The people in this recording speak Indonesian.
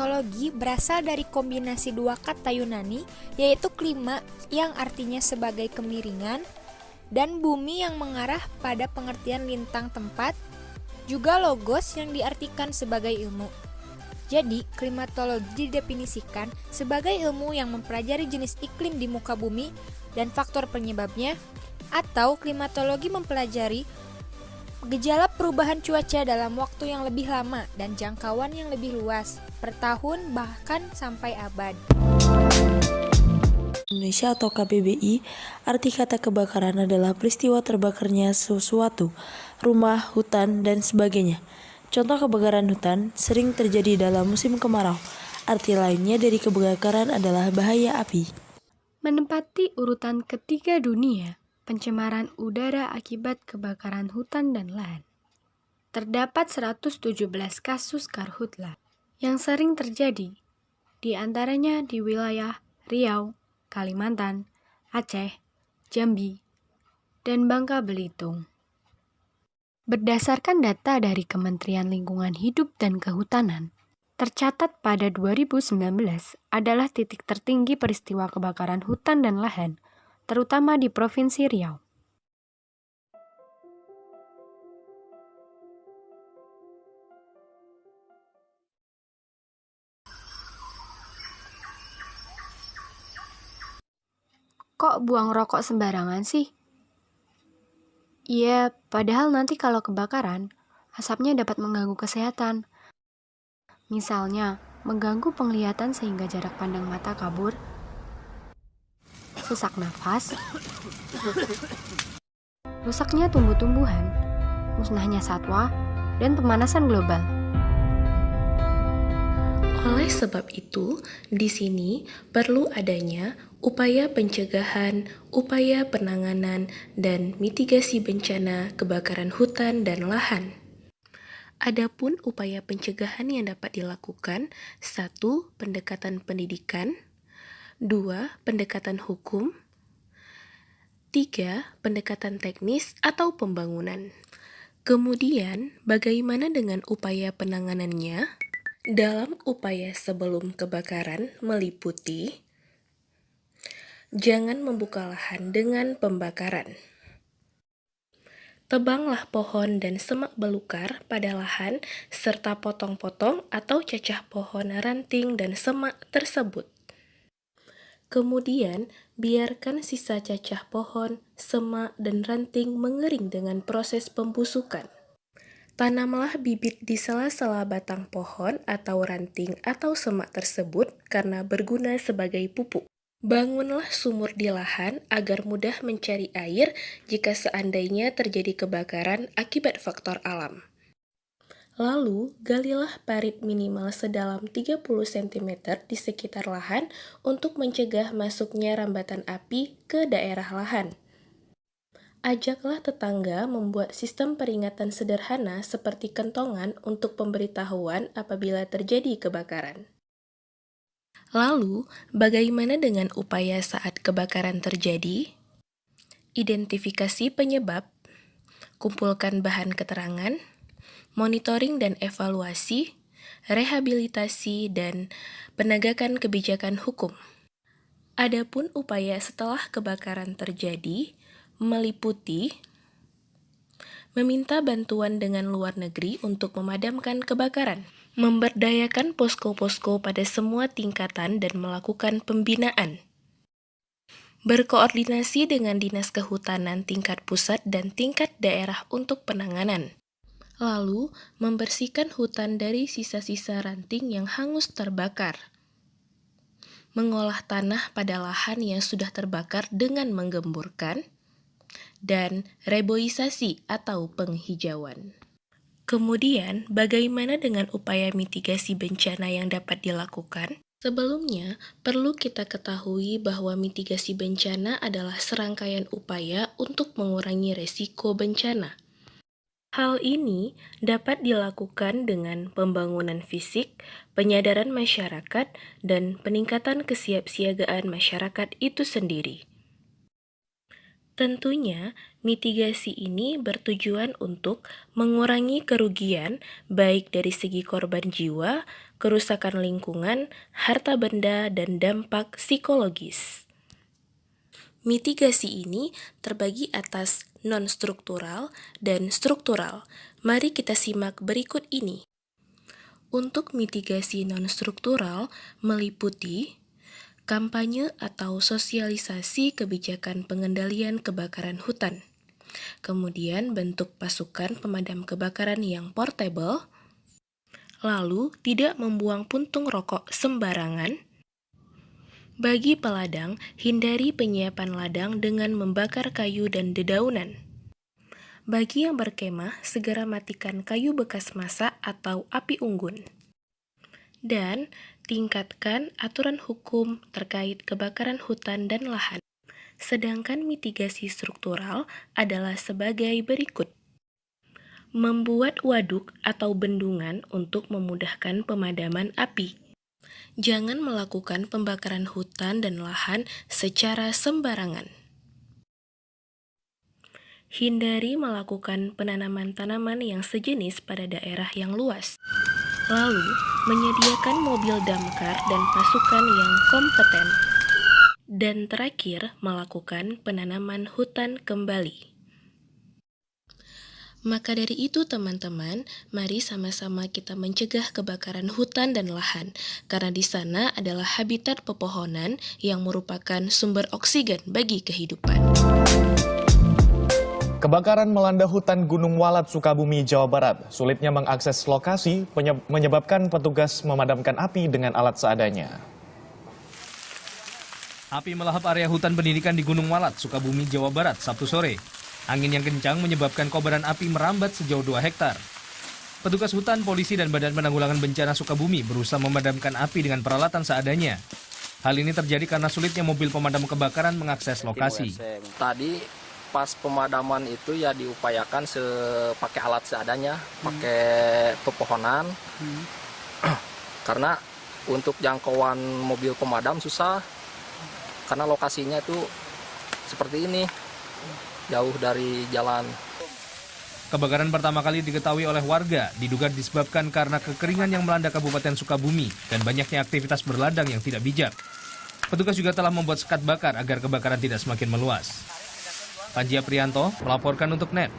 Klimatologi berasal dari kombinasi dua kata Yunani, yaitu klima yang artinya sebagai kemiringan, dan bumi yang mengarah pada pengertian lintang tempat, juga logos yang diartikan sebagai ilmu. Jadi, klimatologi didefinisikan sebagai ilmu yang mempelajari jenis iklim di muka bumi dan faktor penyebabnya, atau klimatologi mempelajari gejala perubahan cuaca dalam waktu yang lebih lama dan jangkauan yang lebih luas, per tahun bahkan sampai abad. Indonesia atau KBBI, arti kata kebakaran adalah peristiwa terbakarnya sesuatu, rumah, hutan, dan sebagainya. Contoh kebakaran hutan sering terjadi dalam musim kemarau. Arti lainnya dari kebakaran adalah bahaya api. Menempati urutan ketiga dunia, pencemaran udara akibat kebakaran hutan dan lahan. Terdapat 117 kasus karhutla yang sering terjadi, di antaranya di wilayah Riau, Kalimantan, Aceh, Jambi, dan Bangka Belitung. Berdasarkan data dari Kementerian Lingkungan Hidup dan Kehutanan, tercatat pada 2019 adalah titik tertinggi peristiwa kebakaran hutan dan lahan, terutama di Provinsi Riau. Kok buang rokok sembarangan sih? Iya, padahal nanti kalau kebakaran, asapnya dapat mengganggu kesehatan. Misalnya, mengganggu penglihatan sehingga jarak pandang mata kabur, sesak nafas, rusaknya tumbuh-tumbuhan, musnahnya satwa, dan pemanasan global. Oleh sebab itu, di sini perlu adanya upaya pencegahan, upaya penanganan, dan mitigasi bencana kebakaran hutan dan lahan. Adapun upaya pencegahan yang dapat dilakukan, 1. Pendekatan pendidikan, 2. Pendekatan hukum, 3. Pendekatan teknis atau pembangunan. Kemudian, bagaimana dengan upaya penanganannya? Dalam upaya sebelum kebakaran meliputi jangan membuka lahan dengan pembakaran. Tebanglah pohon dan semak belukar pada lahan serta potong-potong atau cacah pohon, ranting, dan semak tersebut. Kemudian, biarkan sisa cacah pohon, semak, dan ranting mengering dengan proses pembusukan. Tanamlah bibit di sela-sela batang pohon atau ranting atau semak tersebut karena berguna sebagai pupuk. Bangunlah sumur di lahan agar mudah mencari air jika seandainya terjadi kebakaran akibat faktor alam. Lalu, galilah parit minimal sedalam 30 cm di sekitar lahan untuk mencegah masuknya rambatan api ke daerah lahan. Ajaklah tetangga membuat sistem peringatan sederhana seperti kentongan untuk pemberitahuan apabila terjadi kebakaran. Lalu, bagaimana dengan upaya saat kebakaran terjadi? Identifikasi penyebab, kumpulkan bahan keterangan, monitoring dan evaluasi, rehabilitasi, dan penegakan kebijakan hukum. Adapun upaya setelah kebakaran terjadi meliputi meminta bantuan dengan luar negeri untuk memadamkan kebakaran, memberdayakan posko-posko pada semua tingkatan dan melakukan pembinaan, berkoordinasi dengan Dinas Kehutanan tingkat pusat dan tingkat daerah untuk penanganan, lalu membersihkan hutan dari sisa-sisa ranting yang hangus terbakar, mengolah tanah pada lahan yang sudah terbakar dengan menggemburkan, dan reboisasi atau penghijauan. Kemudian, bagaimana dengan upaya mitigasi bencana yang dapat dilakukan? Sebelumnya, perlu kita ketahui bahwa mitigasi bencana adalah serangkaian upaya untuk mengurangi resiko bencana. Hal ini dapat dilakukan dengan pembangunan fisik, penyadaran masyarakat, dan peningkatan kesiapsiagaan masyarakat itu sendiri. Tentunya, mitigasi ini bertujuan untuk mengurangi kerugian baik dari segi korban jiwa, kerusakan lingkungan, harta benda, dan dampak psikologis. Mitigasi ini terbagi atas non-struktural dan struktural. Mari kita simak berikut ini. Untuk mitigasi non-struktural meliputi kampanye atau sosialisasi kebijakan pengendalian kebakaran hutan. Kemudian bentuk pasukan pemadam kebakaran yang portable. Lalu tidak membuang puntung rokok sembarangan. Bagi peladang, hindari penyiapan ladang dengan membakar kayu dan dedaunan. Bagi yang berkemah, segera matikan kayu bekas masak atau api unggun. Dan tingkatkan aturan hukum terkait kebakaran hutan dan lahan. Sedangkan mitigasi struktural adalah sebagai berikut. Membuat waduk atau bendungan untuk memudahkan pemadaman api. Jangan melakukan pembakaran hutan dan lahan secara sembarangan. Hindari melakukan penanaman tanaman yang sejenis pada daerah yang luas. Lalu, menyediakan mobil damkar dan pasukan yang kompeten. Dan terakhir, melakukan penanaman hutan kembali. Maka dari itu teman-teman, mari sama-sama kita mencegah kebakaran hutan dan lahan, karena di sana adalah habitat pepohonan yang merupakan sumber oksigen bagi kehidupan. Kebakaran melanda hutan Gunung Walat, Sukabumi, Jawa Barat. Sulitnya mengakses lokasi menyebabkan petugas memadamkan api dengan alat seadanya. Api melahap area hutan pendidikan di Gunung Walat, Sukabumi, Jawa Barat, Sabtu sore. Angin yang kencang menyebabkan kobaran api merambat sejauh 2 hektar. Petugas hutan, polisi, dan Badan Penanggulangan Bencana Sukabumi berusaha memadamkan api dengan peralatan seadanya. Hal ini terjadi karena sulitnya mobil pemadam kebakaran mengakses lokasi. Tadi pas pemadaman itu ya diupayakan pakai alat seadanya, pakai pepohonan. Karena untuk jangkauan mobil pemadam susah, karena lokasinya itu seperti ini, jauh dari jalan. Kebakaran pertama kali diketahui oleh warga diduga disebabkan karena kekeringan yang melanda Kabupaten Sukabumi dan banyaknya aktivitas berladang yang tidak bijak. Petugas juga telah membuat sekat bakar agar kebakaran tidak semakin meluas. Panji Aprianto melaporkan untuk NET.